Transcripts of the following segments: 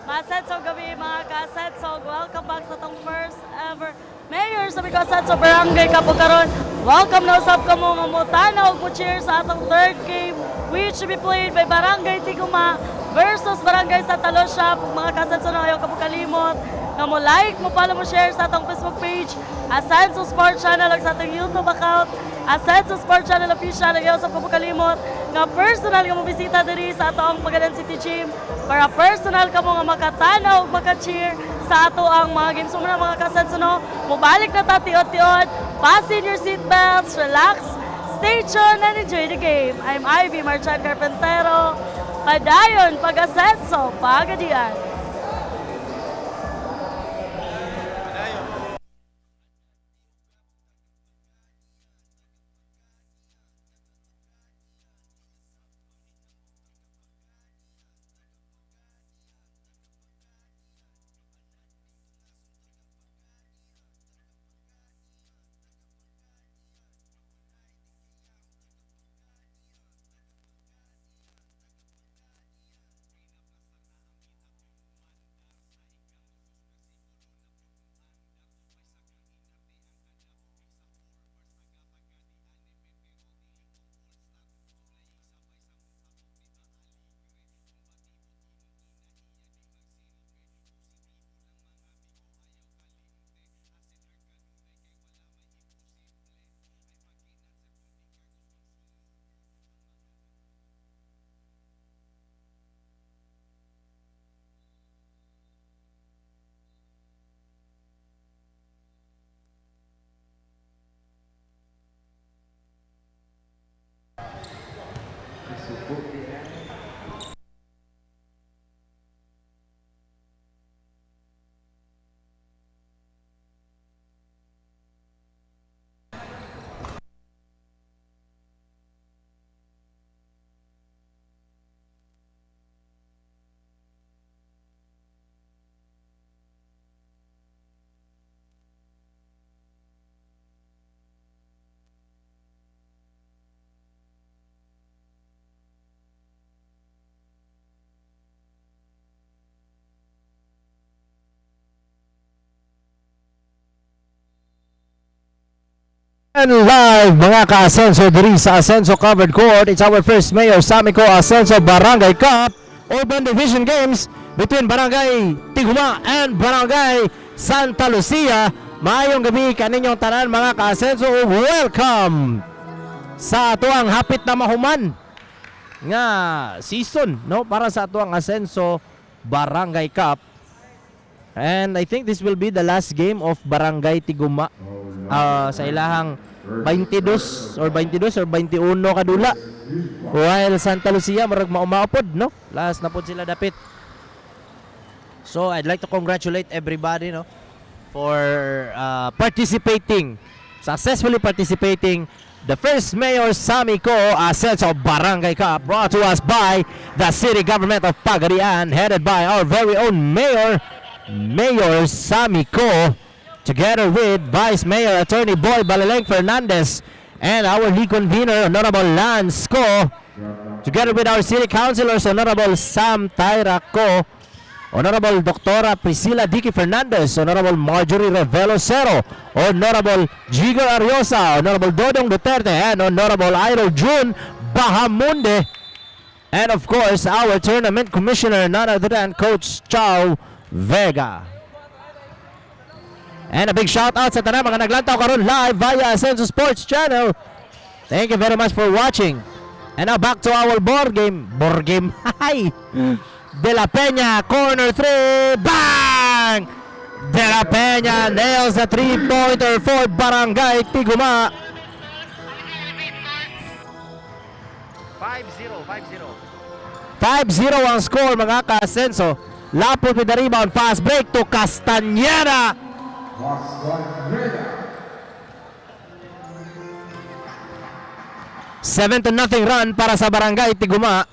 Masetso gabi mga kasetso. Welcome back sa tong first ever Mayor sa Kasetso Barangay Kapukaron. Welcome na usap ka mo nga mo tanaw mo cheer sa atong third game which will be played by Barangay Tiguma versus Barangay Santa Lucia. Mga kasetso na ayaw kapukalimot na mo like, mo follow, mo share sa atong Facebook page, Asenso Sports Channel, ag sa atong YouTube account, Asenso Sports Channel Official, ag ayaw sa kapukalimot nga personal nga mo bisita diri sa atong Pagadan City Gym para personal ka mo nga makatanaw ug maka-cheer sa ato ang mga games. So mga kasetso no, mubalik na ta tiot-tiot, fasten your seatbelts, relax, stay tuned and enjoy the game. I'm Ivy Marchan Carpentero, padayon pag-asenso, pagadian. And live mga ka-Asenso diri sa Asenso Covered Court. It's our first Mayor Samico Asenso Barangay Cup Urban Division Games between Barangay Tiguma and Barangay Santa Lucia. Maayong gabi kaninyong tanan mga ka-Asenso. Welcome sa atuang hapit na mahuman nga season no para sa atuang Asenso Barangay Cup. And I think this will be the last game of Barangay Tiguma sa ilahang 22 or 21 kadula. While Santa Lucia marag maumaupod no. Last na po sila dapit. So I'd like to congratulate everybody no for successfully participating the first Mayor Samico Asenso Barangay Cup, brought to us by the City Government of Pagadian, headed by our very own Mayor Samico, together with Vice Mayor Attorney Boy Baleleng Fernandez and our league convener Honorable Lance Co, together with our city councilors Honorable Sam Tyraco, Honorable Dr. Priscilla Dicky Fernandez, Honorable Marjorie Revelo Cero, Honorable Jigo Ariosa, Honorable Dodong Duterte, and Honorable Iro June Bahamunde, and of course our tournament commissioner, none other than Coach Chow Vega. And a big shout out sa tanan mga naglantaw karon live via Asenso Sports Channel. Thank you very much for watching. And now back to our board game. Hi. De La Peña, corner 3, bang! De La Peña nails the 3-pointer for Barangay Tiguma. 5-0 ang score mga ka-Asenso. Lapot with the rebound, fast break to Castañeda. 7-0 run para sa Barangay Tiguma.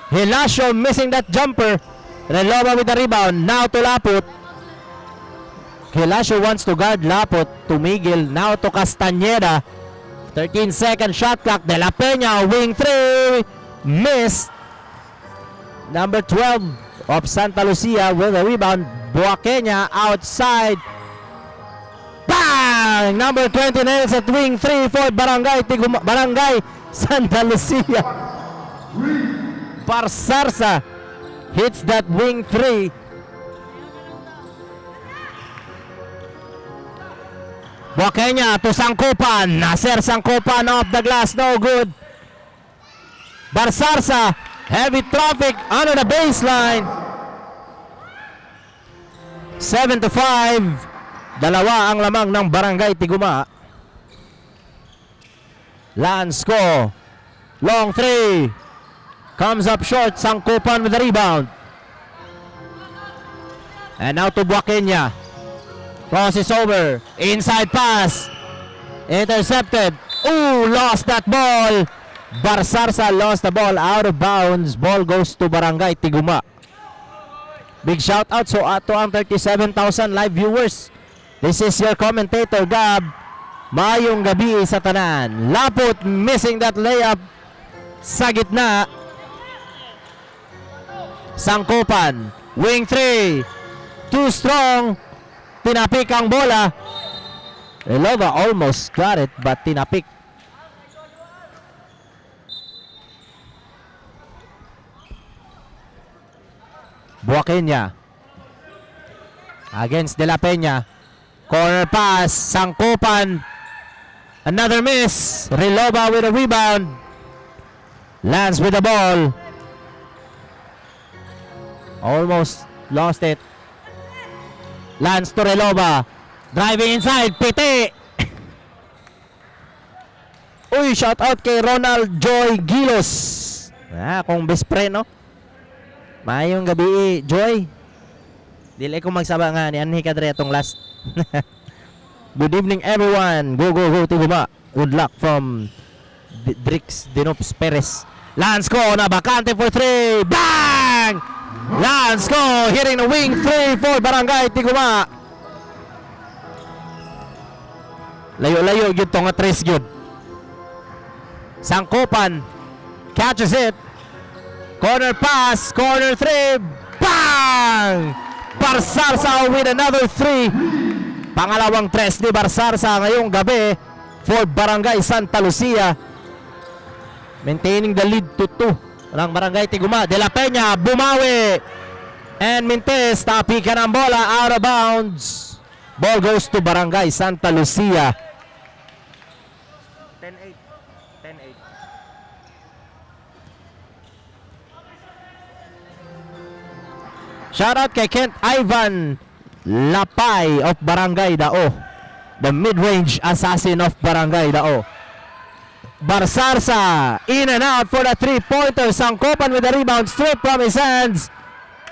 Hilasio missing that jumper. Relova with the rebound. Now to Lapot. Hilasio wants to guard Lapot. Tumigil. Now to Castañeda. 13-second shot clock. De La Peña, wing 3. Missed. Number 12 of Santa Lucia with a rebound. Buakenya outside. Bang! Number 20 nails at wing 3 for Barangay Santa Lucia. Barsarsa hits that wing 3. Buakenya to Sangkupan. Nasir Sangkupan off the glass. No good. Barsarsa. Heavy traffic under the baseline. 7-5. Dalawa ang lamang ng Barangay Tiguma. Lansko. Long 3. Comes up short. Sangkupan with the rebound. And now to Buakenya. Crosses over. Inside pass. Intercepted. Ooh, lost that ball. Barsarsa lost the ball out of bounds. Ball goes to Barangay Tiguma. Big shout out so ato ang 37,000 live viewers. This is your commentator Gab. Mayong gabi sa tanan. Lapot missing that layup sa gitna. Sangkupan. Wing 3. Too strong. Tinapik ang bola. Relova almost got it but tinapik. Buakenya against De La Peña. Corner pass. Sangkupan. Another miss. Relova with a rebound. Lands with the ball. Almost lost it. Lands to Relova. Driving inside. Piti. Uy, shout out kay Ronald Joy Gilos. Kung best friend, no? Mayong gabi, Joy. Dili ko magsaba nga ni Anhi kadre atong last. Good evening everyone. Go go go Tiguma. Good luck from Drix Dinops Perez. Lansko na bakante for 3. Bang! Lansko hitting the wing 3 for Barangay Tiguma. Layo-layo gyud tong tres gyud. Sangkupan catches it. Corner pass, corner 3, bang! Barsarsa with another 3. Pangalawang tres ni Barsarsa ngayong gabi for Barangay Santa Lucia. Maintaining the lead to 2 ng Barangay Tiguma. De La Peña bumawi. And Mintes tapikan ang bola out of bounds. Ball goes to Barangay Santa Lucia. 10-8. 10-8. Shoutout kay Kent Ivan Lapay of Barangay Dao. The mid-range assassin of Barangay Dao. Barsarsa in and out for the 3-pointer. Sangkupan with the rebound straight from his hands.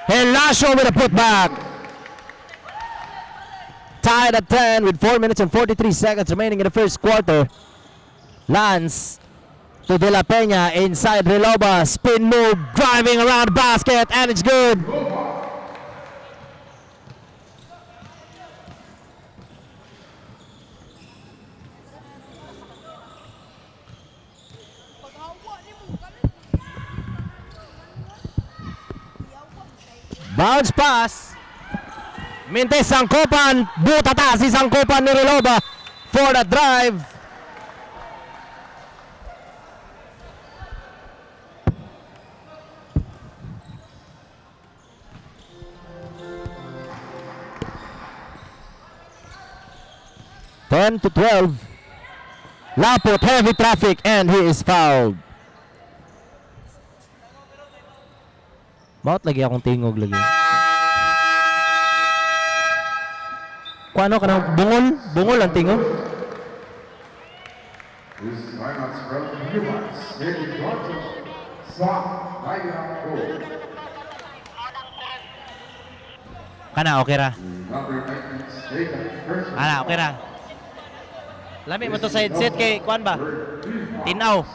Helasio with a putback. Tied at 10 with 4 minutes and 43 seconds remaining in the first quarter. Lance to De La Peña inside Relova. Spin move, driving around the basket, and it's good. Bounce pass. Mintes Sangkupan. Butata si Sangkupan ni Relova for the drive. to 12. Lapot, heavy traffic, and he is fouled. Maot lagi akong tingog lagi. Kuano ka na? Bungol? Bungol ang tingog? Kana, okay ra? Ana, okay ra? Lami mo to sa headset kay kuan ba? Tinaw.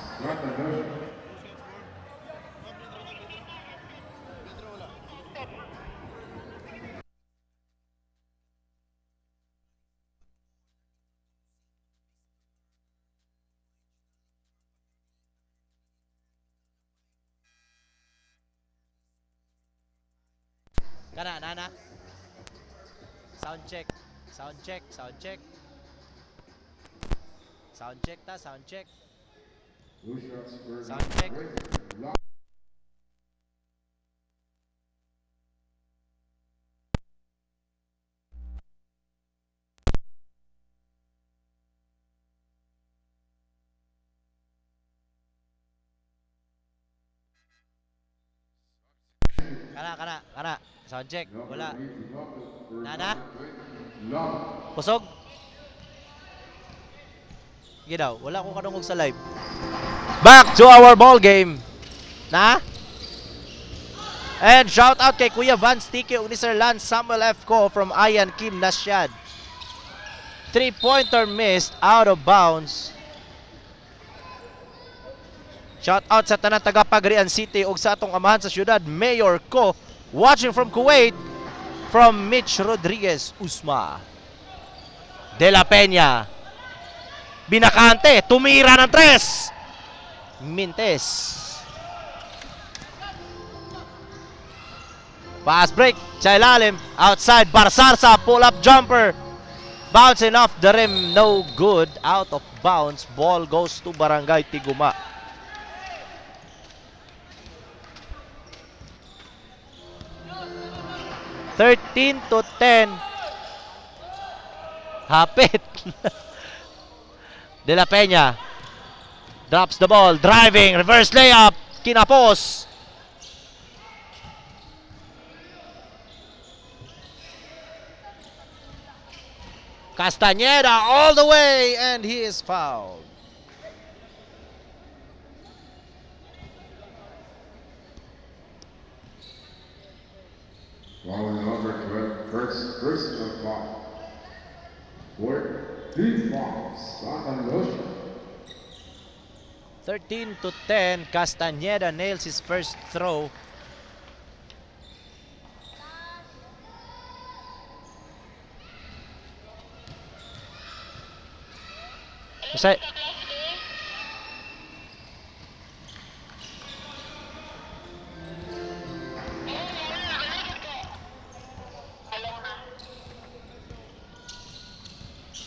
Kana, nana. Sound check. Sound check. Sound check. Sound check ta. Sound check. Sound check. Kana. Sound check. Wala. Nana. Kusog. Gidaw. Wala ko kadungog sa live. Back to our ball game. Na? And shout out kay Kuya Van Sticky ug ni Sir Lance Samuel F. Ko from Ayan Kim Nasyad. 3-pointer missed out of bounds. Shout out sa tanan taga Pagrian City ug sa atong amahan sa syudad Mayor Ko watching from Kuwait from Mitch Rodriguez Usma. De La Peña. Binakante, tumira ng 3. Mintes. Fast break sa ilalim. Outside, Barsarsa, pull-up jumper. Bouncing off the rim, no good. Out of bounds. Ball goes to Barangay Tiguma. (13-10). Hapit. De La Peña drops the ball, driving, reverse layup, kinapos. Castañeda all the way, and he is fouled. Foul number 12, first personal foul. 14 fouls, Santa Lucia. 13-10, Castañeda nails his first throw. Usay.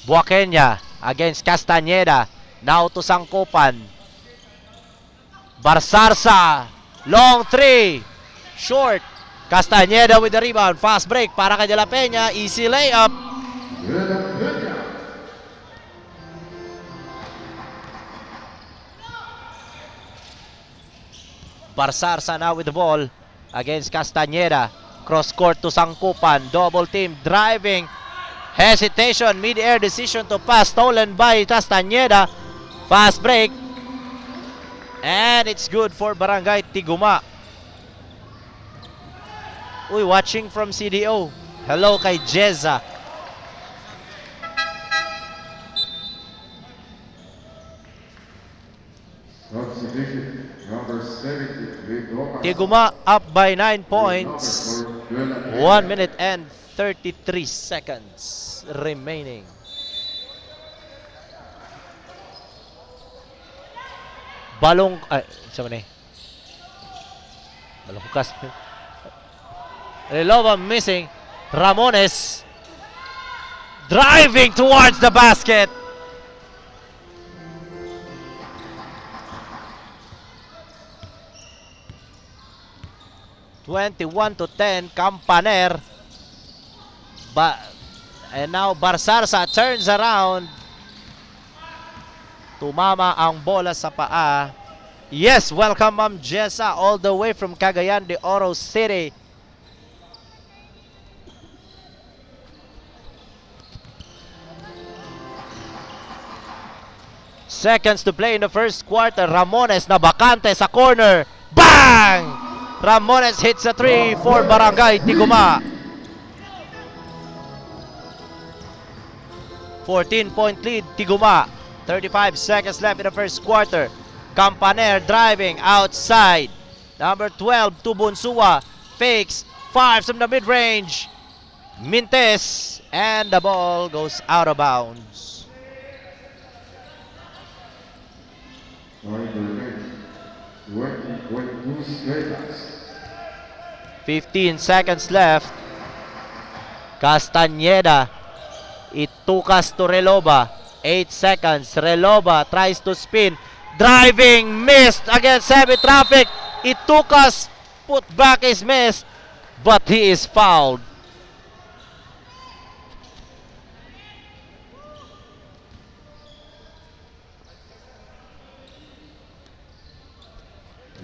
Buakenya against Castañeda. Now to Sangkopan. Barsarsa. Long 3. Short. Castañeda with the rebound. Fast break para kay De La Peña. Easy layup. De La Peña. Barsarsa now with the ball against Castañeda. Cross court to Sangkupan. Double team driving. Hesitation. Mid-air decision to pass. Stolen by Castañeda. Fast break. And it's good for Barangay Tiguma. Uy, watching from CDO. Hello kay Jeza. Substitution number 70, Vic Tiguma up by 9 points. 1 minute and 33 seconds remaining. Balong ay sama ni. Balong kas. Relova missing. Ramones driving towards the basket. (21-10) Campaner. And now Barsarsa turns around. Tumama ang bola sa paa. Yes, welcome Ma'am Jessa all the way from Cagayan de Oro City. Seconds to play in the first quarter. Ramones na bakante sa corner. Bang! Ramones hits a 3 for Barangay Tiguma. 14-point lead Tiguma. 35 seconds left in the first quarter. Campaner driving outside. Number 12, Tubunsua. Fakes. 5 from the mid-range. Mintes. And the ball goes out of bounds. Sorry, 20.2 straight ups. 15 seconds left. Castañeda. Itukas to Reloba. 8 seconds. Reloba tries to spin. Driving. Missed against heavy traffic. Itukas. Put back is missed. But he is fouled.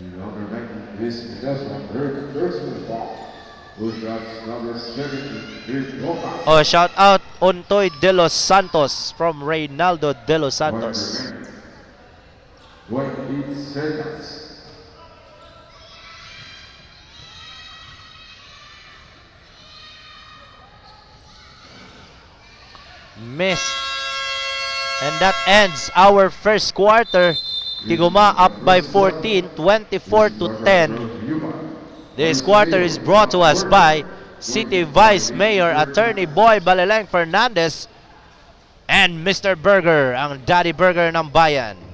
Number 19 is Middlesbrough, third personal foul. Who shots number 70 is Lucas. Oh, shout out Ontoy De Los Santos from Reynaldo De Los Santos. 28 seconds. Missed. And that ends our first quarter. Tiguma up by 14, 24 to 10. This quarter is brought to us by City Vice Mayor Attorney Boy Baleleng Fernandez and Mr. Burger, ang Daddy Burger ng bayan.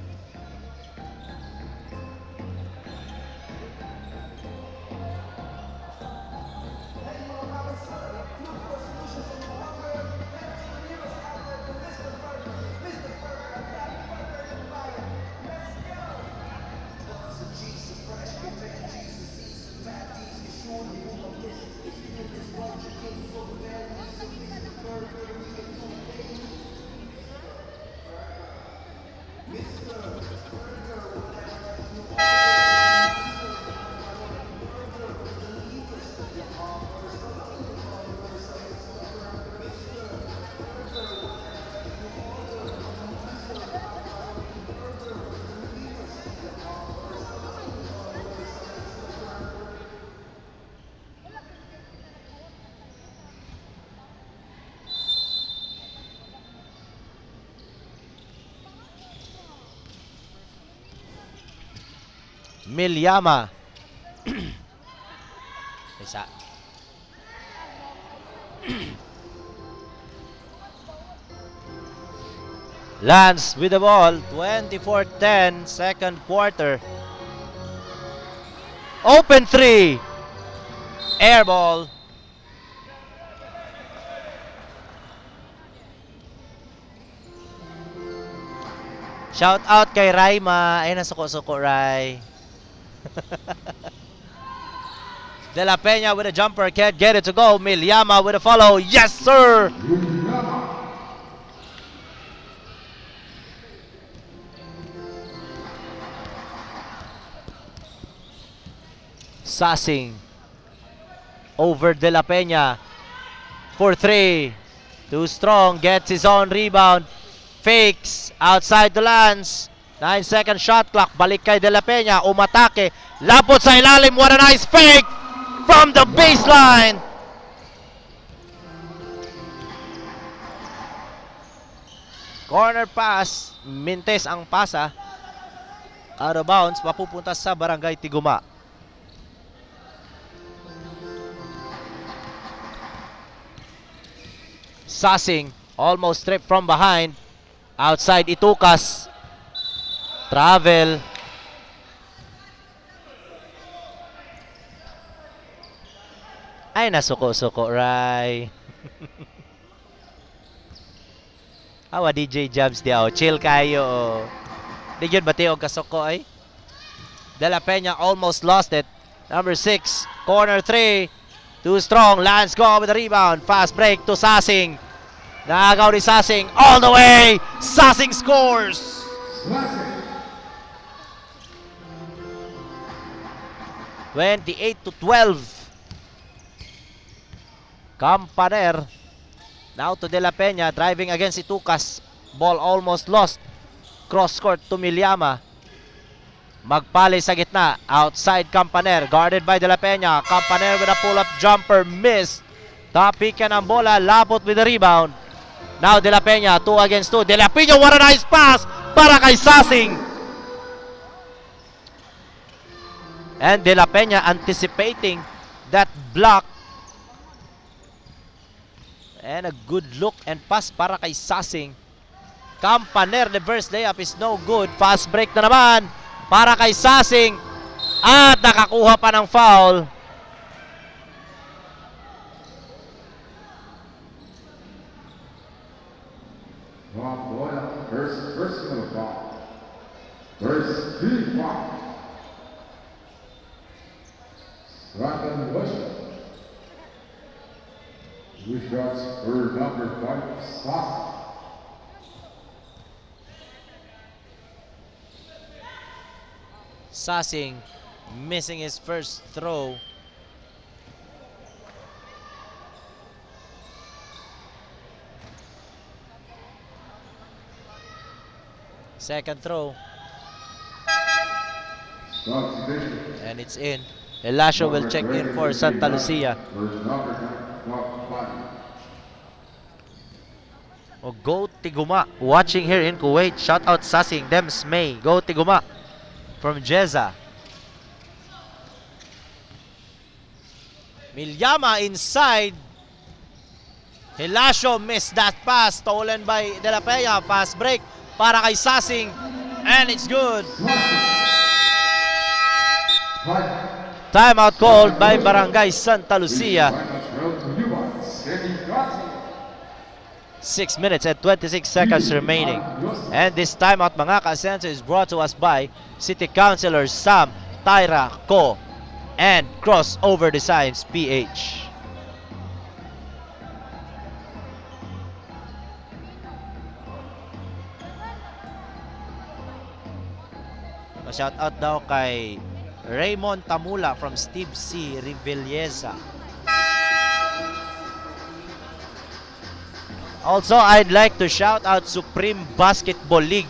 Milyama. Isa. Lance with the ball. 24-10, second quarter. Open three. Air ball. Shout out kay Raima. Ay, nasuko-suko, Rai. De La Peña with a jumper, can't get it to go. Milyama with a follow. Yes, sir! Sasing over De La Peña for three. Too strong, gets his own rebound. Fakes outside the Lance. 9-second shot clock. Balik kay De La Peña. Umatake. Lapot sa ilalim. What a nice fake from the baseline. Corner pass. Mintes ang pasa. Out of bounds. Mapupunta sa Barangay Tiguma. Sasing. Almost stripped from behind. Outside Itukas. Travel. Ay, nasuko-suko, Rai. Awa, DJ Jabs di ako. Chill kayo. Di yun, bati o kasuko ay. De La Peña almost lost it. Number 6, corner 3. Too strong. Lance go with the rebound. Fast break to Sasing. Naagaw ni Sasing. All the way. Sasing scores. 28-12. Campaner. Now to De La Peña. Driving against Itukas. Ball almost lost. Cross court to Milyama. Magpali sa gitna. Outside Campaner. Guarded by De La Peña. Campaner with a pull-up jumper. Missed. Tapikan ang bola. Lapot with the rebound. Now De La Peña. 2 against 2. De La Peña. What a nice pass para kay Sasing. And De La Peña anticipating that block. And a good look and pass para kay Sasing. Campaner, reverse layup is no good. Fast break na naman para kay Sasing. At nakakuha pa ng foul. Mamboya, first personal foul. First free foul. Ratan Russia. Two shots for number 5, Sasha. Sasing missing his first throw. Second throw, Shots taken. and it's in. Elasio will check in for Santa Lucia. For number 5. O Go Tiguma, watching here in Kuwait. Shout out Sasing, Dems May. Go Tiguma from Jeza. Milyama inside. Hilasio missed that pass. Stolen by De La Peña. Fast break para kay Sasing. And it's good. Timeout called by Barangay Santa Lucia. 6 minutes and 26 seconds remaining. And this timeout, mga ka-Asenso, is brought to us by City Councilor Sam Tyra Co and Crossover Designs PH. Shout out daw kay Raymond Tamula from Steve C. Rivelleza. Also, I'd like to shout out Supreme Basketball League,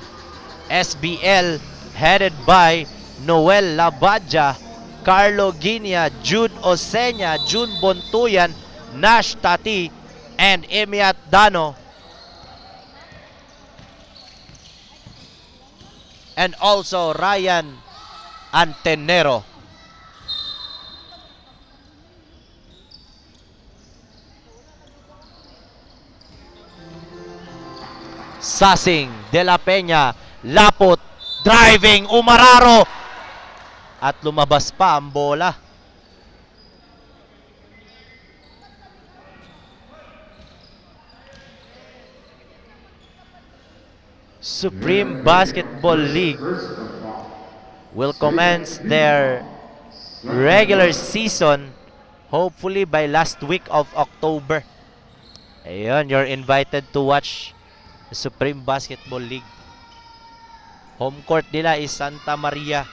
SBL, headed by Noel Labadja, Carlo Guinia, Jude Osenya, June Bontuyan, Nash Tati, and Emiat Dano. And also Ryan Antenero. Sasing, De La Peña, lapot, driving, Umararo. At lumabas pa ang bola. Supreme Basketball League will commence their regular season hopefully by last week of October. Ayun, you're invited to watch the Supreme Basketball League. Home court nila is Santa Maria.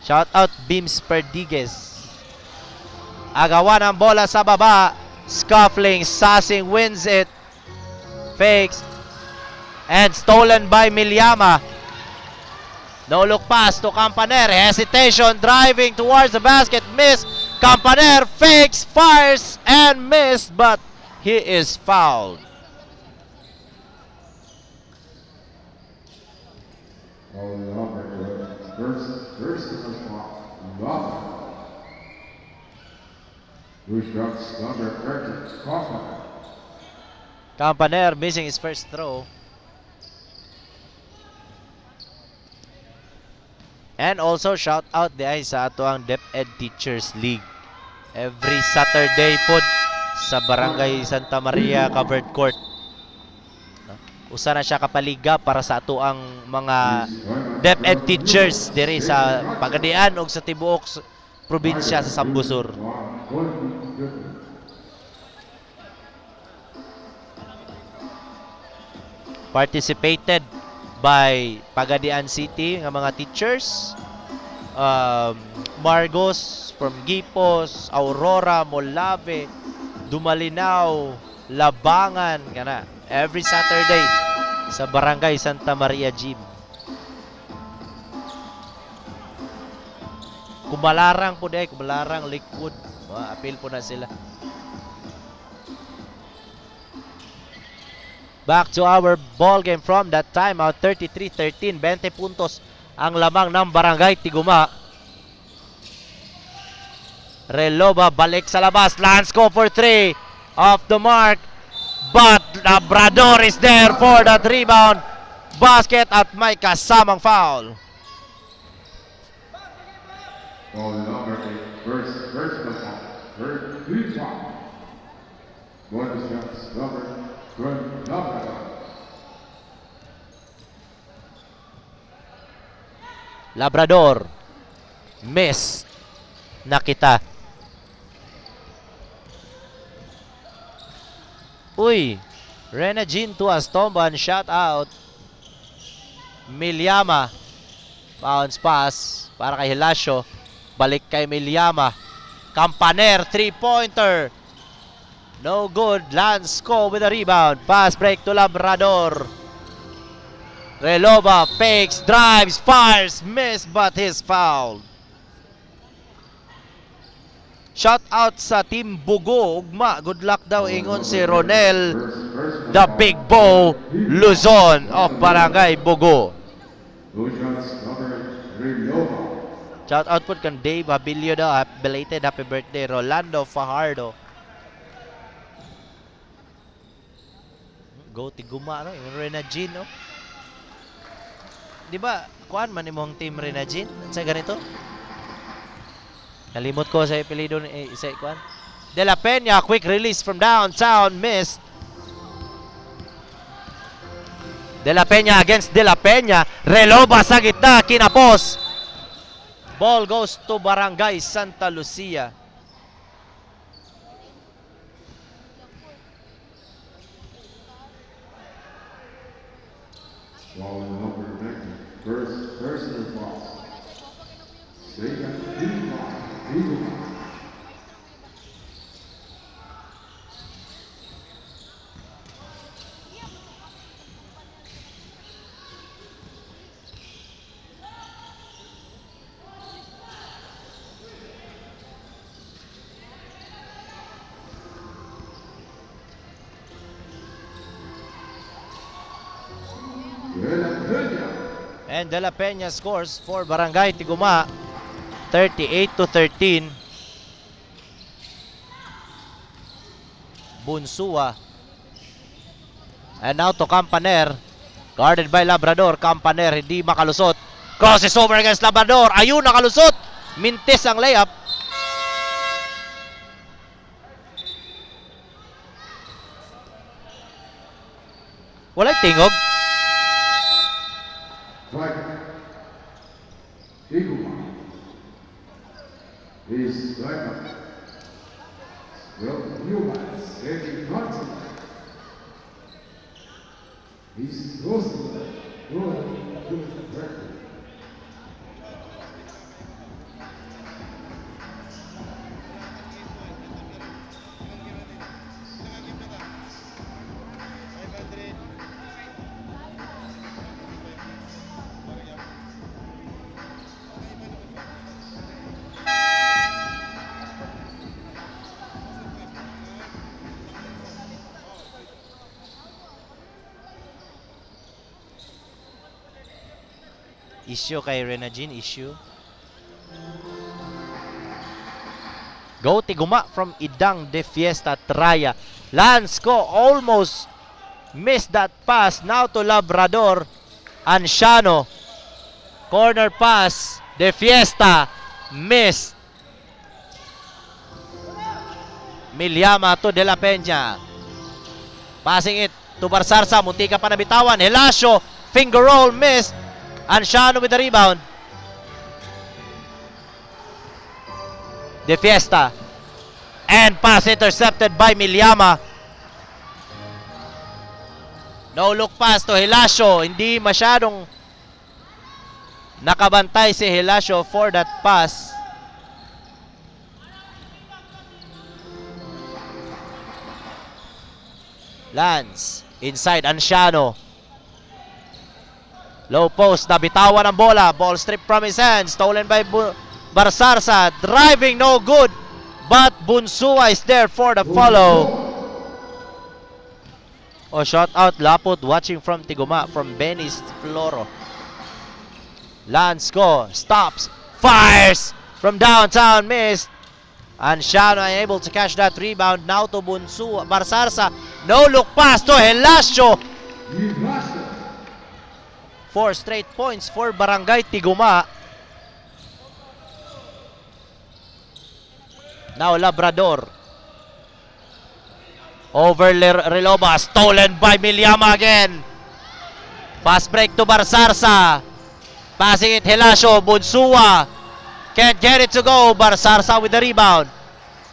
Shout out Beams Perdiguez. Agawan ang bola sa baba. Scuffling, Sasing wins it. Fakes. And stolen by Milyama. No look pass to Campaner. Hesitation, driving towards the basket. Miss. Campaner fakes, fires, and missed, but he is fouled. Campaner missing his first throw. And also shout out diay sa ato ang DepEd Teachers League. Every Saturday pod sa Barangay Santa Maria Covered Court. Usa na siya kapaliga para sa ato ang mga DepEd teachers diri sa Pagadian ug sa tibuok probinsya sa Sambusur. Participated by Pagadian City nga mga teachers, Margos from Gipos, Aurora, Molave, Dumalinaw, Labangan, kana every Saturday sa Barangay Santa Maria Gym. Kumalarang po dahil, Kumalarang, Lakewood, appeal po na sila. Back to our ball game from that timeout, 33-13, 20 puntos ang lamang ng Barangay Tiguma. Reloba balik sa labas, Lansco for 3, off the mark, but Labrador is there for that rebound basket at may kasamang foul. Foul number 8, first foul, third foul. One shots number Good Labrador. Labrador. Miss. Nakita. Uy. Rena Jean to Astomban. Shot out. Milyama. Bounce pass. Para kay Hilasio. Balik kay Milyama. Campaner. 3-pointer. No good. Lansco with a rebound. Pass break to Labrador. Relova fakes, drives, fires, miss, but he's fouled. Shout out sa Team Bugo. Ugma, good luck daw ingon si Ronel, the Big Bow Luzon of Barangay Bugo. Blue shots number 3, Nova. Shout out po kan Dave Abilio daw. Belated happy birthday. Rolando Fajardo. Go Tiguma, no? Yung Rena Jean, no? Di ba, kuan man imong team Rena Jean? Sa ganito? Kalimot ko sa apelido ni sa kuan. De La Peña, quick release from downtown, missed. De La Peña against De La Peña. Relova sa gitna, kinapos. Ball goes to Barangay Santa Lucia. Ball number 19. First personal foul. Second team foul. Eagle. And De La Peña scores for Barangay Tiguma, 38-13. Bunsua. And now to Campaner. Guarded by Labrador. Campaner hindi makalusot. Crosses over against Labrador. Ayun, nakalusot. Mintis ang layup. Walay tingog. Flag. Eagle. Is backup. Well, new ones. Taking contact. He's close to that. Good record. Issue kay Rena Jean, issue. Go Tiguma from Idang de Fiesta Traya. Lansco almost missed that pass. Now to Labrador. Anciano. Corner pass. De Fiesta missed. Milyama to De La Peña. Passing it to Barsarsa. Munti ka pa nabitawan. Hilasio. Finger roll missed. Anciano with the rebound. De Fiesta. And pass intercepted by Milyama. No look pass to Hilasio. Hindi masyadong nakabantay si Hilasio for that pass. Lance. Inside Anciano. Low post, nabitawan ang bola. Ball stripped from his hands. Stolen by Barsarsa. Driving, no good. But Bunsua is there for the follow. Oh, shot out. Lapot watching from Tiguma. From Benis Floro. Lansco stops. Fires from downtown. Missed. Anciano unable to catch that rebound. Now to Bunsua. Barsarsa. No look pass to Hilasio. 4 straight points for Barangay Tiguma. Now Labrador. Over Reloba. Stolen by Milyama again. Fast break to Barsarsa. Passing it Helasio. Bunsua. Can't get it to go. Barsarsa with the rebound.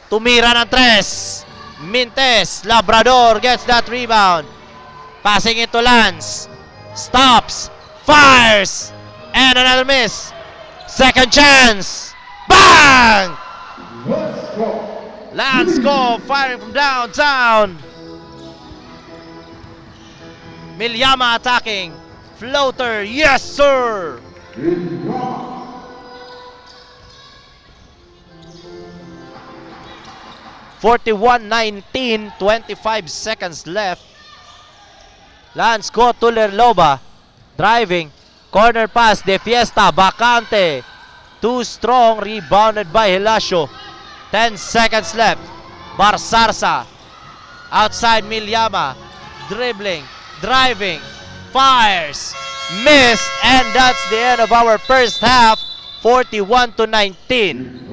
Tumira ng tres. Mintes. Labrador gets that rebound. Passing it to Lance. Stops. Fires. And another miss. Second chance. Bang! Let's go. Lance go firing from downtown. Milyama attacking. Floater. Yes, sir. Milyama. 41-19, 25 seconds left. Lance go to Lerloba. Driving. Corner pass. De Fiesta. Bacante. Too strong. Rebounded by Helasio. 10 seconds left. Barsarsa. Outside Milyama. Dribbling. Driving. Fires. Missed. And that's the end of our first half. 41-19.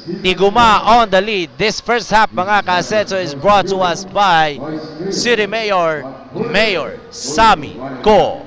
Tiguma on the lead. This first half, mga ka-Asenso, is brought to us by City Mayor, Mayor Sammy Go.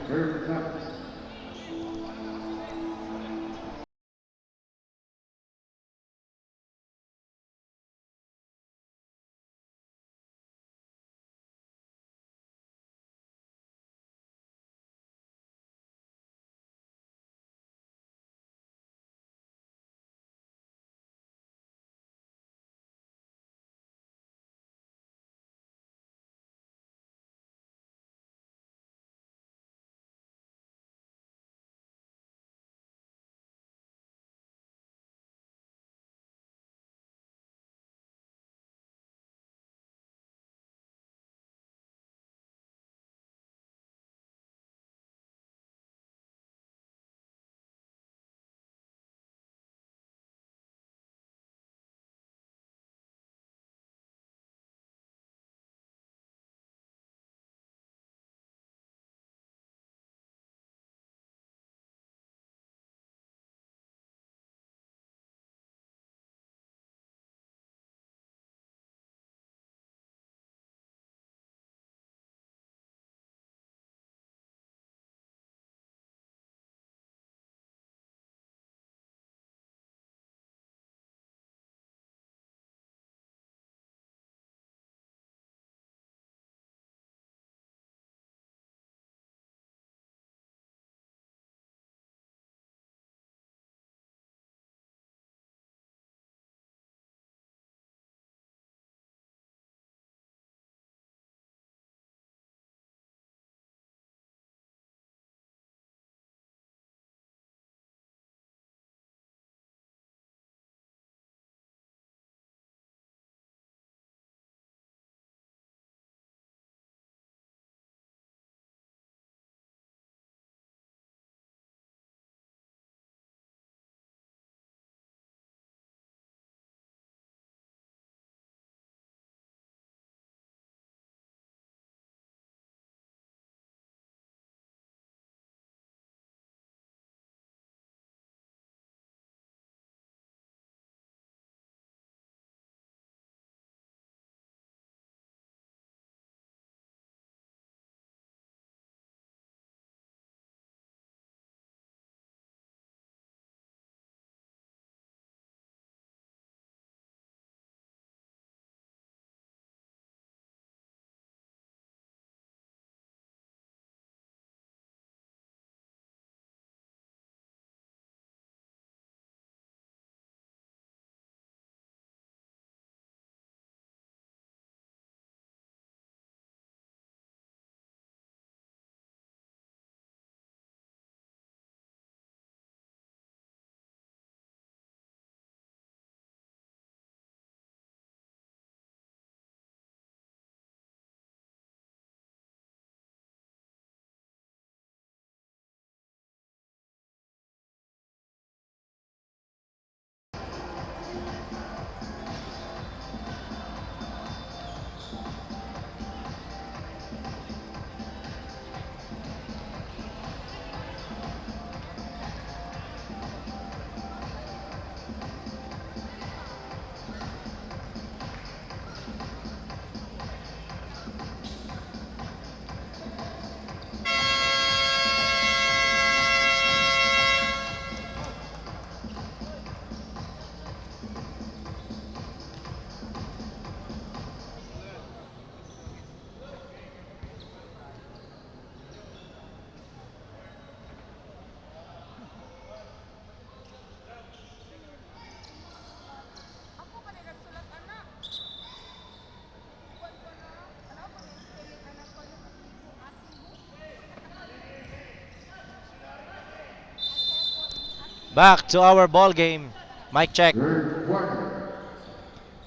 Back to our ball game. Mic check. Third quarter.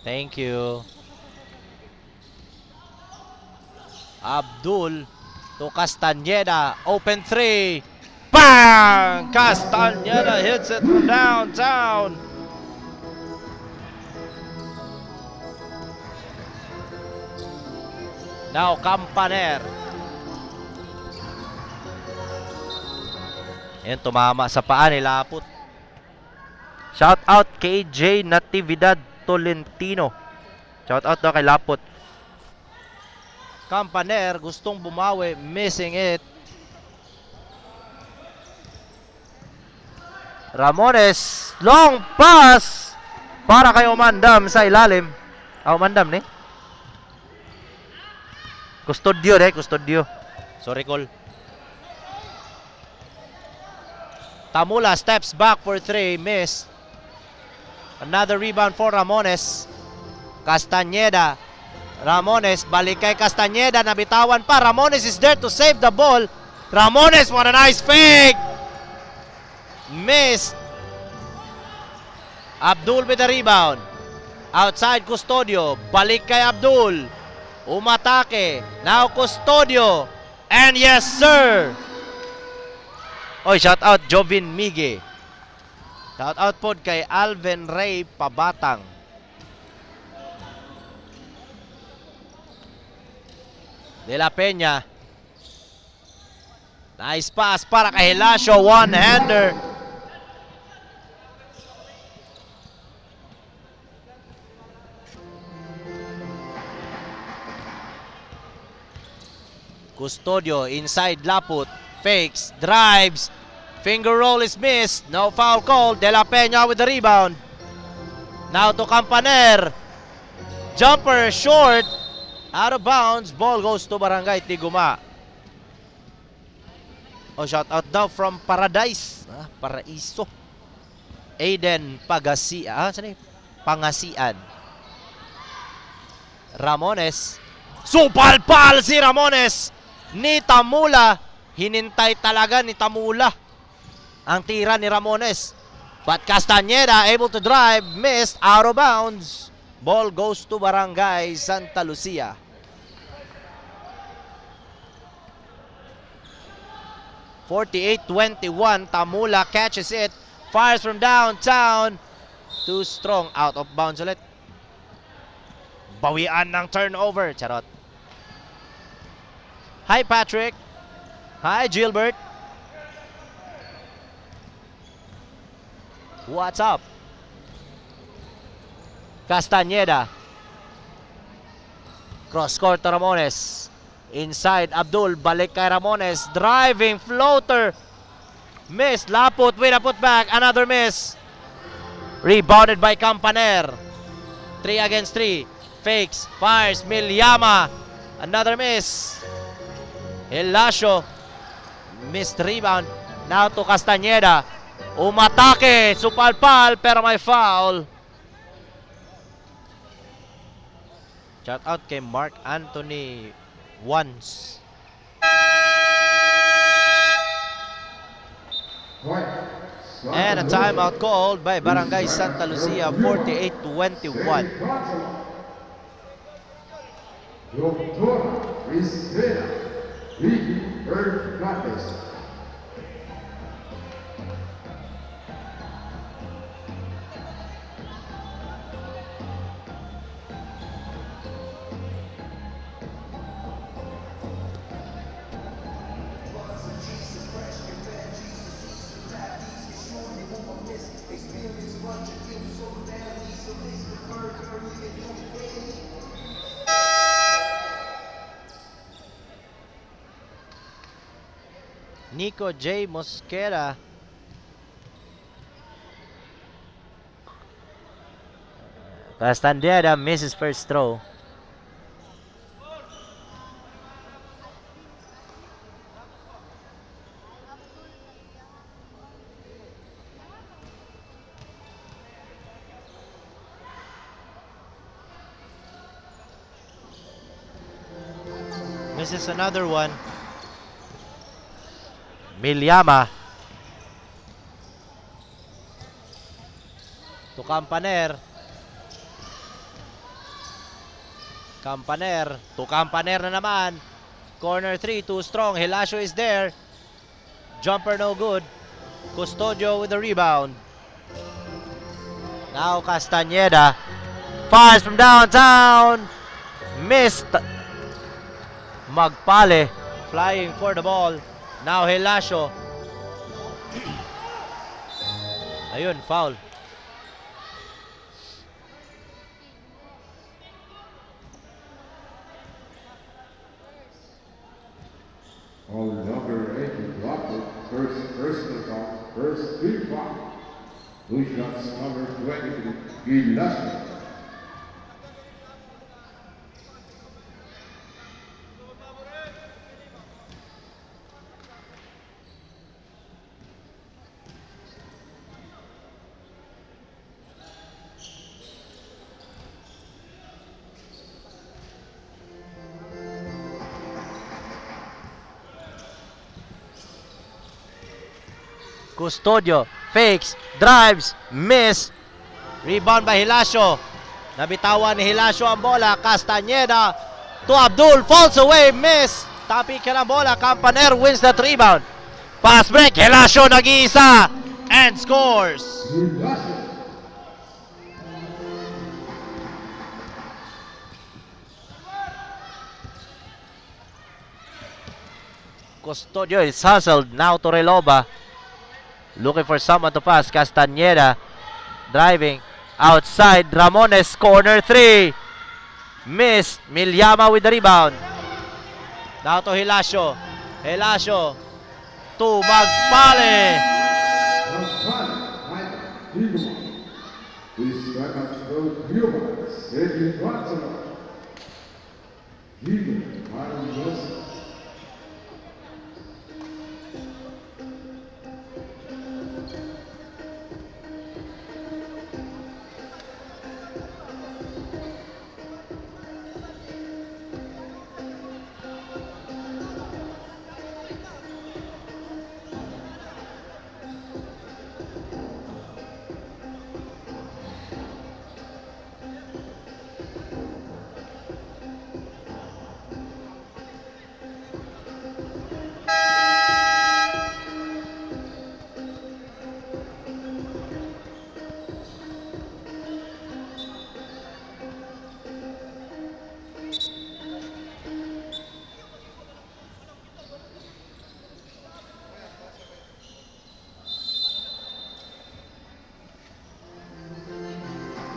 Thank you. Abdul to Castañeda. Open three. Bang! Castañeda hits it from downtown. Now Campaner. Yan, tumama sa paa ni Laput. Shout out KJ Natividad Tolentino. Shout out daw kay Laput. Campaner gustong bumawi, missing it. Ramones, long pass para kay Umandam sa ilalim. Umandam ni. Custodio. Sorry, call. Tamula steps back for three, miss. Another rebound for Ramones. Castañeda. Ramones, balik kay Castañeda, nabitawan pa. Ramones is there to save the ball. Ramones, what a nice fake! Missed. Abdul with the rebound. Outside Custodio, balik kay Abdul. Umatake. Now Custodio. And yes, sir! Oy, shout out Jovin Mige. Shout out pod kay Alvin Ray Pabatang. De La Peña. Nice pass para kay Hilasio, one-hander. Custodio inside Laput. Fakes, drives. Finger roll is missed. No foul call. De La Peña with the rebound. Now to Campaner. Jumper short. Out of bounds. Ball goes to Barangay Tiguma. Oh, shout out daw from Paradise. Paraiso. Aiden Pagasian. Saan yun? Pangasian. Ramones. Supalpal si Ramones. Ni Tamula. Hinintay talaga ni Tamula ang tira ni Ramones. But Castañeda able to drive, missed, out of bounds. Ball goes to Barangay Santa Lucia. (48-21), Tamula catches it, fires from downtown. Too strong, out of bounds ulit. Bawian ng turnover. Charot. Hi Patrick. Hi Gilbert. What's up? Castañeda. Cross court to Ramones. Inside Abdul, balik kay Ramones. Driving floater. Miss. Laput with a putback. Another miss. Rebounded by Campaner. 3 against 3. Fakes. Fires. Milyama. Another miss. Hilasio. Missed rebound. Now to Castañeda. Umatake. Supalpal pero may foul. Shout out kay Mark Anthony once. And a timeout called by Barangay Santa Lucia, 48-21. Doctor Rivera, leading third practice. Nico J. Mosquera. Castañeda misses first throw. Misses another one. Milyama. Campaner. Campaner. To Campaner na naman. Corner 3, too strong. Hilasio is there. Jumper no good. Custodio with the rebound. Now Castañeda. Fires from downtown. Missed. Magpale flying for the ball. Now Hilasio. Ayun, foul. All number 8 blocked it. First personal foul. First big foul. Blue shots number 20. Gillespie. Custodio fakes, drives, missed. Rebound by Hilasio. Nabitawan ni Hilasio ang bola. Castañeda to Abdul, falls away, miss. Tapikan ang bola. Campaner wins that rebound. Pass break, Hilasio nag-iisa and scores. Gillespie. Custodio is hustled now to Reloba. Looking for someone to pass. Castañeda driving outside. Ramones, corner 3. Missed. Milyama with the rebound. Now to Hilasio. Hilasio to Magpale. Please strike out those viewers. Eddie Watson. Eagle, Myron Wilson.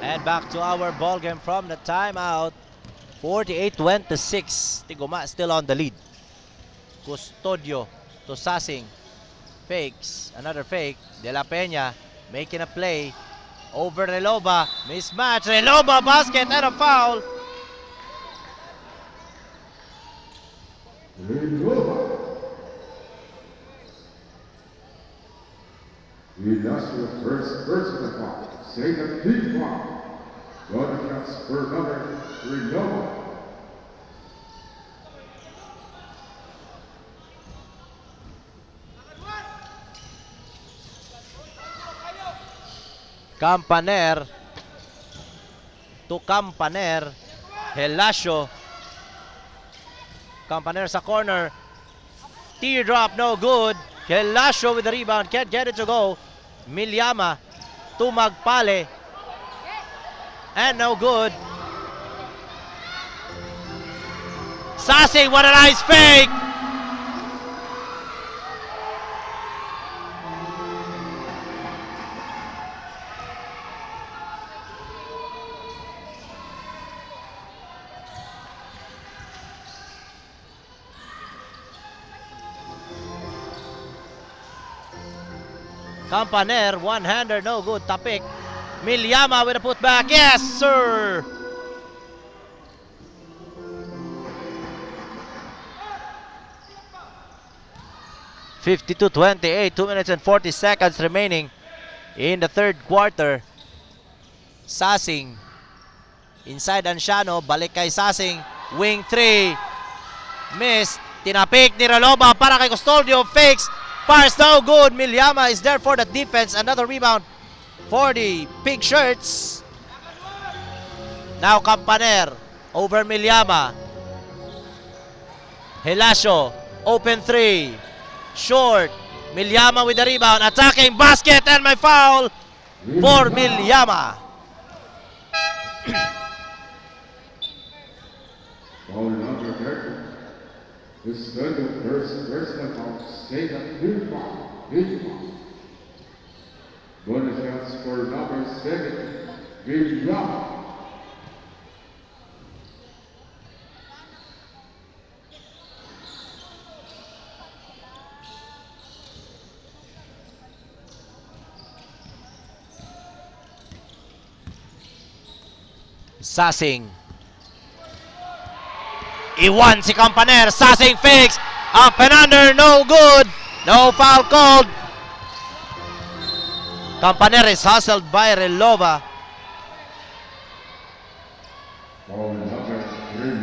And back to our ball game from the timeout. 48-26. Tiguma still on the lead. Custodio to Sasing. Fakes. Another fake. De La Peña making a play. Over Reloba. Mismatch. Reloba basket and a foul. We lost your first personal foul. Second big foul. Golden shots for number 3 Nova. Campaner to Campaner. Hilasio. Campaner sa corner. Teardrop, no good. Hilasio with the rebound. Can't get it to go. Milyama to Magpale. And no good. Sasing, what a nice fake! Campaner, one-hander, no good. Tapik. Milyama with a putback. Yes, sir! (52-28), 2 minutes and 40 seconds remaining in the third quarter. Sasing inside Anciano, balik kay Sasing, wing 3, missed, tinapik ni Reloba para kay Custodio, fakes, fires no good. Milyama is there for the defense, another rebound for the pink shirts. Now Campaner over Milyama. Hilasio, open 3. Short. Milyama with the rebound. Attacking basket and my foul for Milyama. Foul number 30. The scheduled first personal foul. State at 2 foul. 8 foul. Bonus shots for number 7. Milyama. Sasing. Iwan si Campaner. Sasing fakes. Up and under. No good. No foul called. Campaner is hustled by Relova. Foul number 3.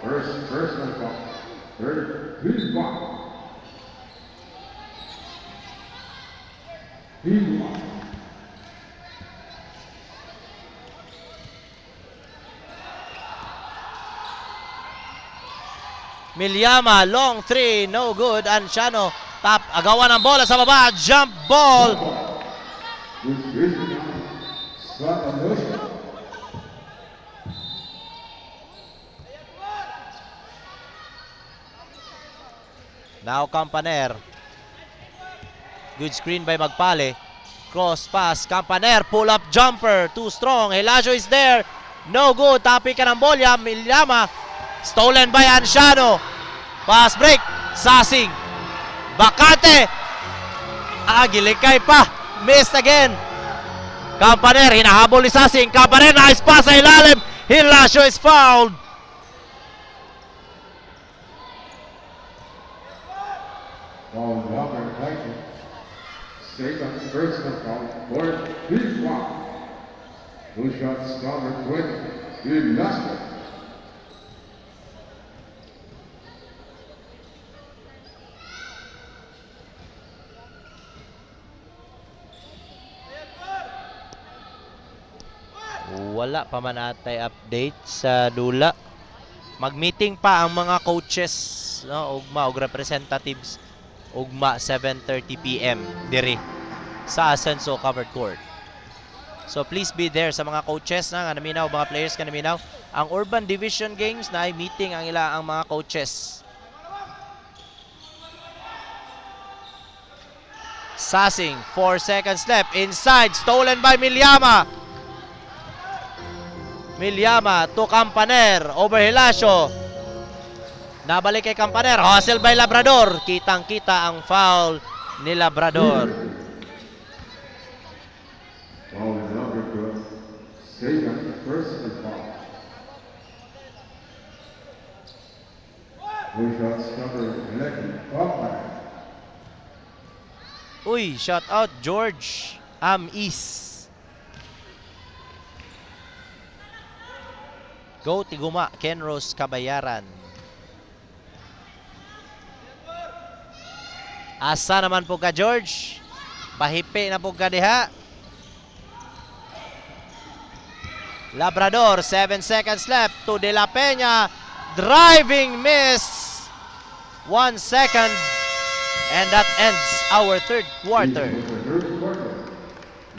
First personal foul. 3 foul. 3 foul. Milyama, long 3, no good. Anciano, tap, agawan ng bola sa baba, jump ball. This is Scott Anosha. Now Campaner. Good screen by Magpale. Cross pass, Campaner, pull up jumper, too strong. Hilasio is there, no good. Tapi ka ng bola, Milyama. Stolen by Anciano. Pass break. Sasing. Bakante. Gilikay pa. Missed again. Campaner. Hinahabol ni Sasing. Campaner. Nice pass sa ilalim. Hilasio is fouled. Foul number 20. State at personal foul. 3 foul. 2 shots number 20. Hilasio. Wala pa man atay update sa dula. Mag-meeting pa ang mga coaches, no, ugma og representatives ugma 7:30 PM diri sa Asenso Covered Court. So please be there sa mga coaches na nga naminaw, mga players ka naminaw. Ang Urban Division Games na ay meeting ang ila ang mga coaches. Sasing, 4 seconds left. Inside, stolen by Milyama. Milyama to Campaner. Over Hilasio. Nabalik kay Campaner. Hustle by Labrador. Kitang-kita ang foul ni Labrador. Foul number 12. State at personal foul. 2 shots number 11. Campaner. Uy, shout out George Amis. Go Tiguma, Kenros Kabayaran. Asa naman po ka, George? Pahipi na po ka diha. Labrador, 7 seconds left to De La Peña. Driving miss. 1 second. And that ends our third quarter.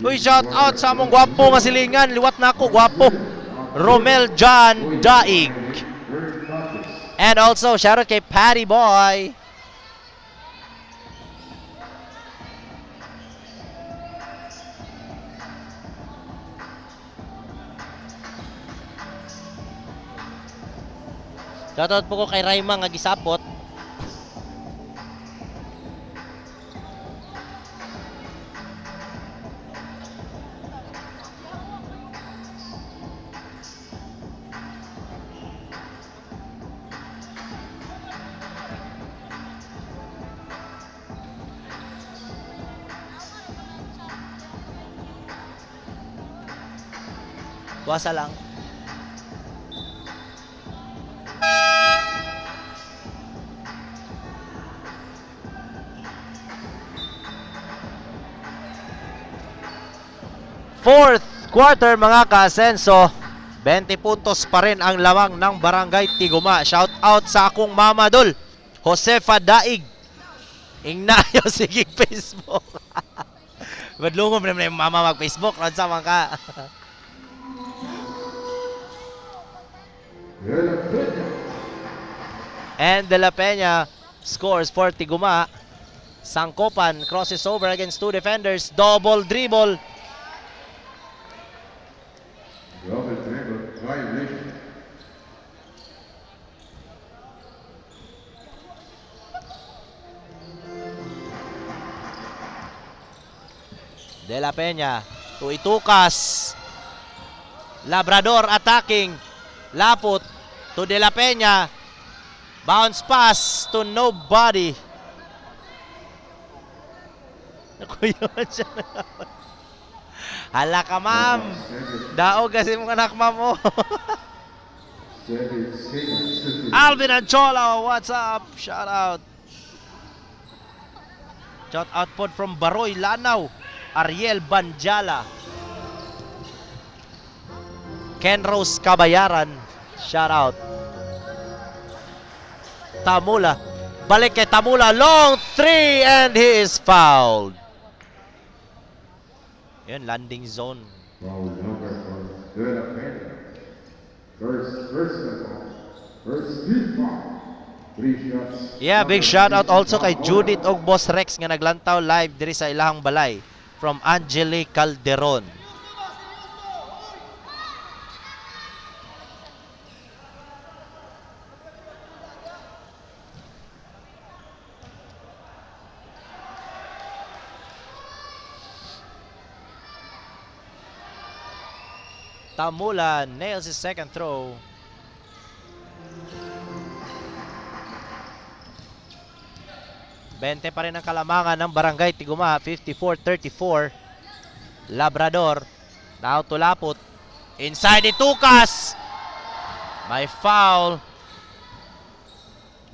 Uy, shout out sa among gwapo nga silingan. Liwat na ako, gwapo. Romel John Daig. And also, shout out kay Patty Boy. Shout out po ko kay Raima nga gisapot. Buwasa lang. fourth quarter mga ka-asenso. 20 puntos pa rin ang lamang ng Barangay Tiguma. Shout out sa akong mama dol, Josefa Daig. Ingnayo sige Facebook. Badlungom na yung mama mag-Facebook. Ron sa mga De La Peña. And De La Peña scores for Tiguma. Sangkopan crosses over against two defenders. Double dribble. Double dribble violation. De La Peña to Itukas. Labrador attacking. Lapot to De La Peña. Bounce pass to nobody. Naku yun siya. Hala ka ma'am. Daog kasi mong anak ma'am oh. Alvin Anchola, what's up? Shout out. Shout out pod from Baroy, Lanao. Ariel Banjala. Ken Rose Kabayaran. Shout out. Tamula. Balik kay Tamula. Long three and he is fouled. Yan, landing zone. Foul number for De La Peña. First foul. First team foul. 3 shots. Yeah, big shout out also kay Judith og Boss Rex nga naglantaw live diri sa ilahang balay from Angeli Calderon. Tamula nails his second throw. Bente pa rin ang kalamangan ng Barangay Tiguma. 54-34. Labrador. Now to Lapot. Inside Itukas. May foul.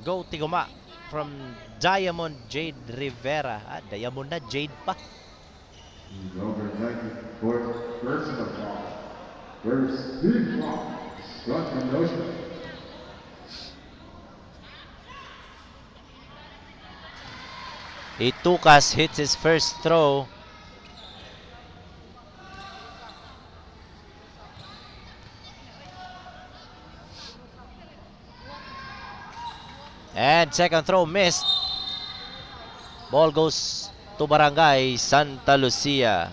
Go Tiguma from Diamond Jade Rivera. Diamond na, Jade pa. Number 94, personal foul. First team foul. Scott Mendoza. Itukas hits his first throw. And second throw missed. Ball goes to Barangay Santa Lucia.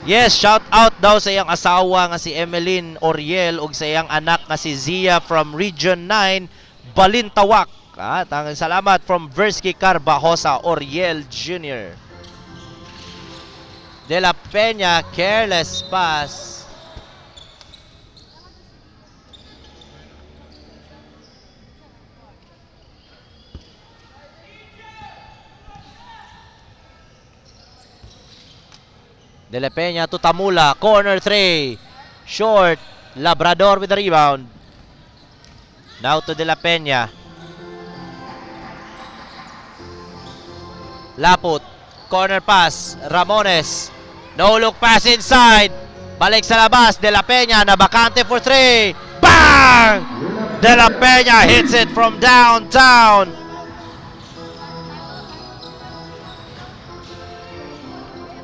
Yes, shout out daw sa iyang asawa nga si Emeline Oriel ug sa iyang anak nga si Zia from Region 9, Balintawak. Salamat from Versky Carbajosa Oriel Jr. De La Peña, careless pass. De La Peña to Tamula, corner 3, short, Labrador with the rebound. Now to De La Peña. Laput, corner pass, Ramones, no look pass inside, balik sa labas, De La Peña, nabakante for 3, bang! De La Peña hits it from downtown.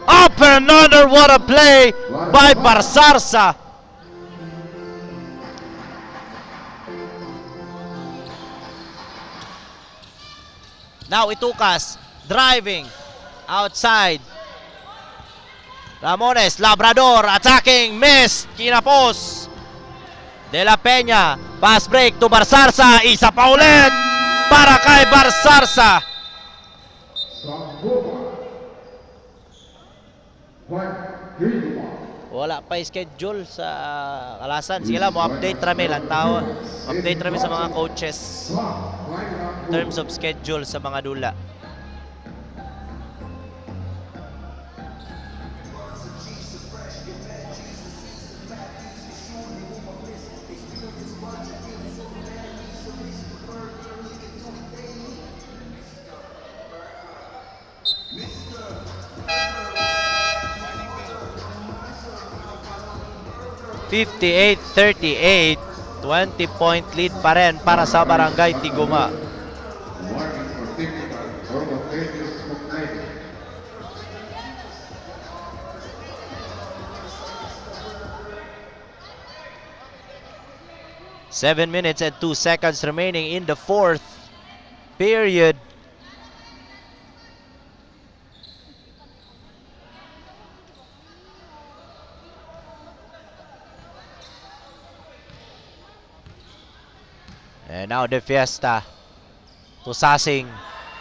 Up and under, what a play by Barsarsa. Now Itukas, driving, outside. Ramones, Labrador, attacking, missed, kinapos. De La Peña, pass break to Barsarsa, isa pa ulit para kay Barsarsa. Wala pa schedule sa Kalasan. Sige lang, mo-update rami lang tao. Update rami sa mga coaches in terms of schedule sa mga dula. 58-38. 20-point lead pa rin para sa Barangay Tiguma. Marking for technical, total pages of play. Seven minutes and 2 seconds remaining in the fourth period. And now De Fiesta to Sasing.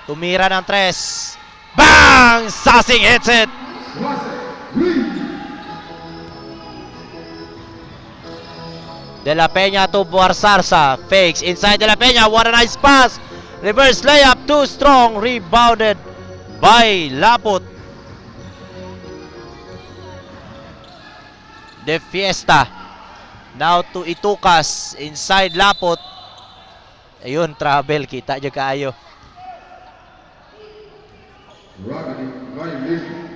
Tumira ng tres. Bang! Sasing hits it! De La Peña to Barsarsa. Fakes inside De La Peña. What a nice pass. Reverse layup. Too strong. Rebounded by Laput. De Fiesta. Now to Itukas. Inside Laput. Ayun, travel. Kita nyo kaayo. Rugby violation.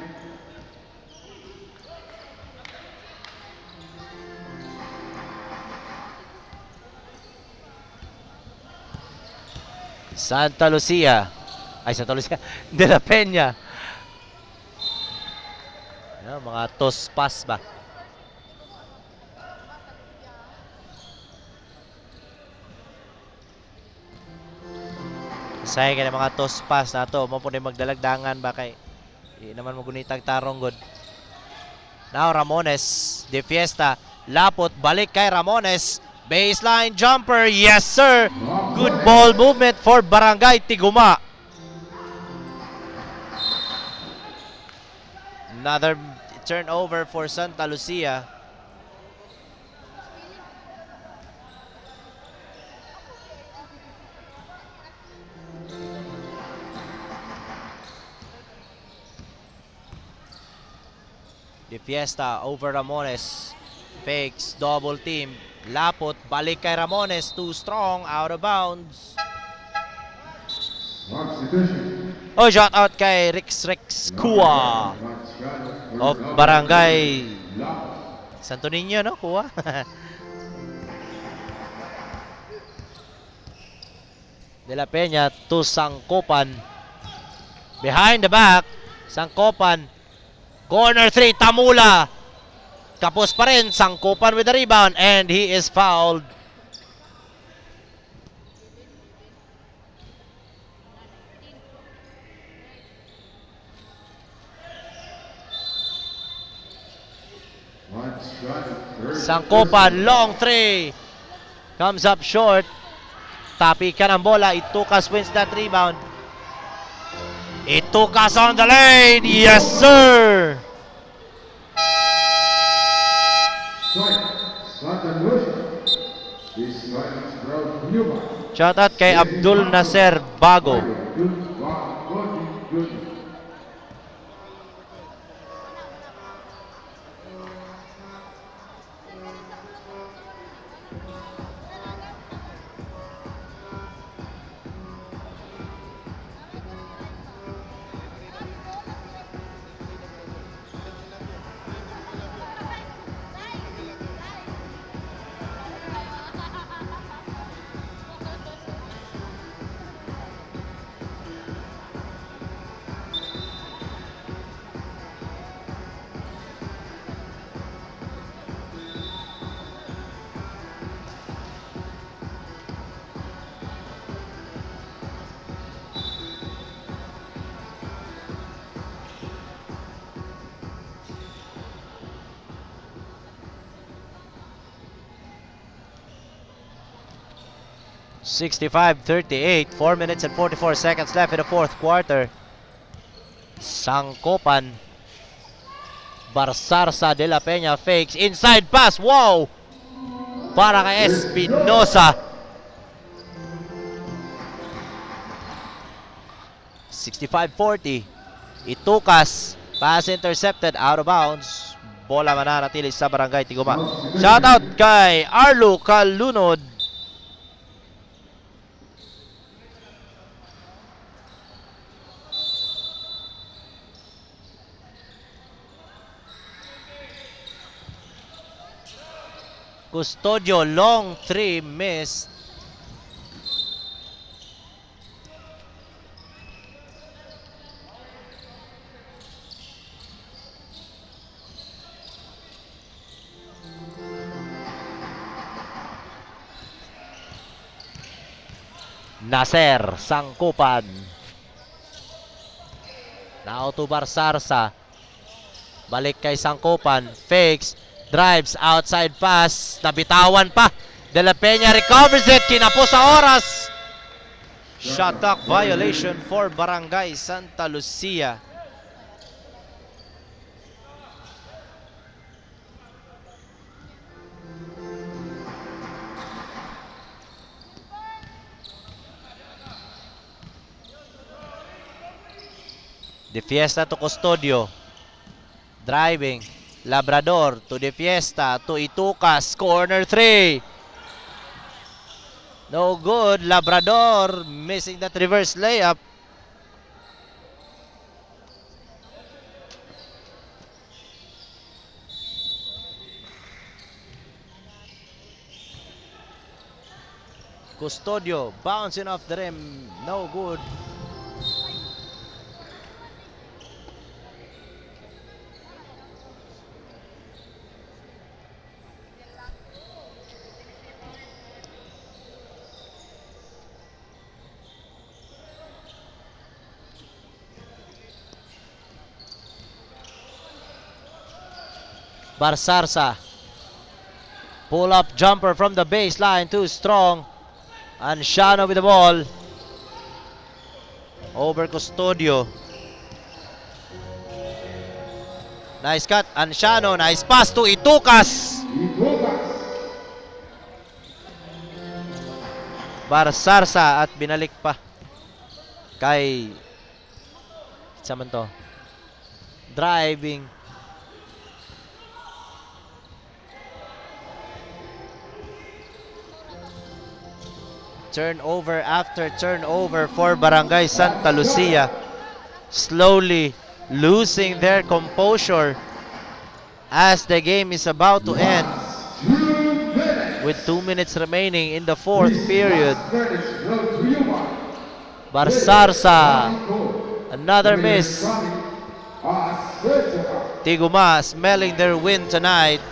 Santa Lucia. De La Peña. Ayan, mga toss pass ba? Sayang ka ng mga toss pass na to. Mo po na magdalagdangan ba kay naman magunitag tarong good. Now Ramones. De Fiesta. Lapot. Balik kay Ramones. Baseline jumper. Yes, sir. Good ball movement for Barangay Tiguma. Another turnover for Santa Lucia. De Fiesta over Ramones. Fakes. Double team. Lapot, balik kay Ramones, too strong, out of bounds. Oh, shout out kay Rex Kua of Barangay Santo Niño, no? Kua. De La Peña to Sangkopan. Behind the back, Sangkopan. Corner 3, Tamula. Kapos pa rin, Sangkopan with the rebound and he is fouled. Sangkopan, long 3. Comes up short. Tapi ka ng bola, Itukas wins that rebound. Itukas on the lane, yes sir! Shoutout kay Abdul Nasser Bago. (65-38), 4 minutes and 44 seconds left in the fourth quarter. Sangkopan. Barsarsa, De La Peña fakes. Inside pass. Wow! Para kay Espinosa. 65-40. Itukas. Pass intercepted. Out of bounds. Bola mananatili sa Barangay Tiguma. Shoutout kay Arlo Kalunod. Custodio, long 3 miss. Nasser, Sangkupan. Now to Barsarsa. Balik kay Sangkupan. Fakes. Drives. Outside pass. Nabitawan pa. De La Peña recovers it. Kinapo sa oras. Shot clock violation for Barangay Santa Lucia. De Fiesta to Custodio. Driving. Labrador to De Fiesta to Itukas. Corner 3. No good. Labrador missing that reverse layup. Custodio bouncing off the rim. No good. Barsarsa. Pull up jumper from the baseline. Too strong. Ansiano with the ball. Over Custodio. Nice cut. Ansiano. Nice pass to Itukas. Barsarsa at binalik pa kay saman to. Driving. Turnover after turnover for Barangay Santa Lucia. Slowly losing their composure as the game is about to end with 2 minutes remaining in the fourth period. Barsarsa, another miss. Tiguma smelling their win tonight.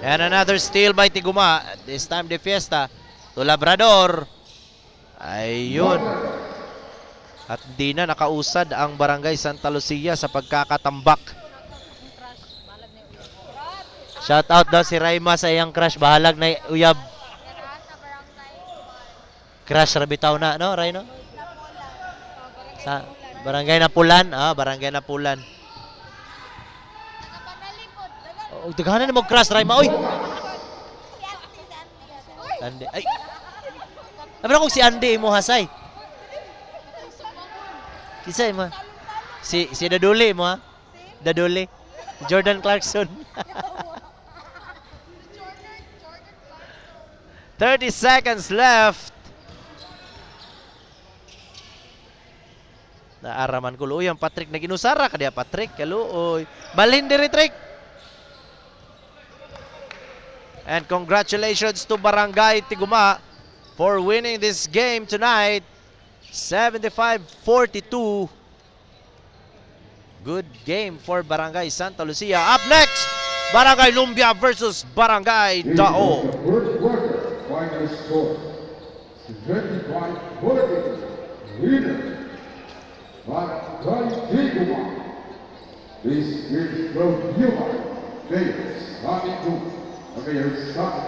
And another steal by Tiguma. This time De Fiesta to Labrador. Ayun. At di na nakausad ang Barangay Santa Lucia sa pagkakatambak. Shout out daw si Raima sa iyang crush. Bahalag na uyab. Crush rabitaw na, no, Raino? Sa Barangay Napulan. Barangay Napulan. Oh, daghanan na mo crush, Raima. Oy! Andy. Ay! Naman kung si Andy mo hasay. Kisay mo. Si Daduli mo ha? Daduli. Jordan Clarkson. 30 seconds left. Naaraman ko luoy ang Patrick na ginusara ka diya Patrick kaluoy. Balhin diri trick. And congratulations to Barangay Tiguma for winning this game tonight. 75-42. Good game for Barangay Santa Lucia. Up next, Barangay Lumbia versus Barangay Dao. First quarter, final score 25-40. Winner, Barangay Tiguma. This is from Yuma. Players coming to Players coming.